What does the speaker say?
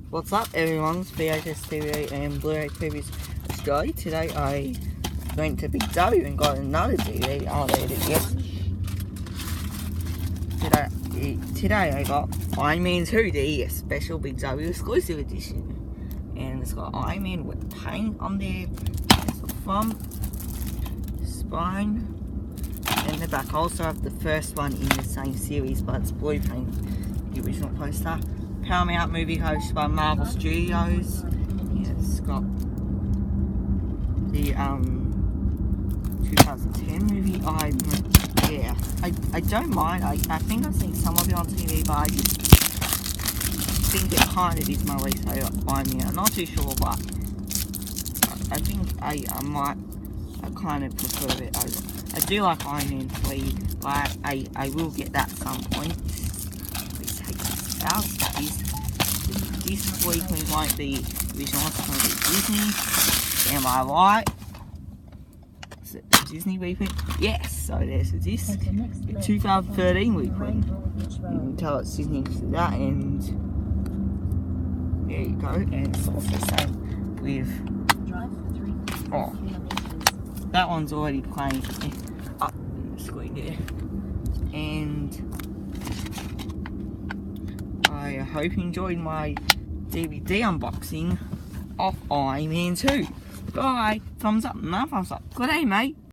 What's up everyone, it's VHS TV and Blu-ray TVs Australia. Today I went to Big W and got another DVD. I'll read it, yes. Today I got Iron Man 2, the special Big W exclusive edition. And it's got Iron Man with paint on there. There's the front, spine, and the back. I also have the first one in the same series, but it's blue paint, the original poster. Paramount movie host by Marvel Studios. Yeah, it's got the 2010 movie. I don't mind. I think I've seen some of it on TV, but I just think it kind of is my least favourite Iron Man. I'm not too sure, but I think I kind of prefer it over. I do like Iron Man 3, but I will get that at some point. Please take this out. This weekly won't be original, it's going to be Disney. Am I right? Is it the Disney reprint? Yes, so there's the disc. The 2013 reprint. You can tell it's Disney to that, and there you go. And it's also the same with. Oh, that one's already playing up in the screen there. And I hope you enjoyed my DVD unboxing of Iron Man 2. Bye. Thumbs up, no thumbs up. Good day, mate.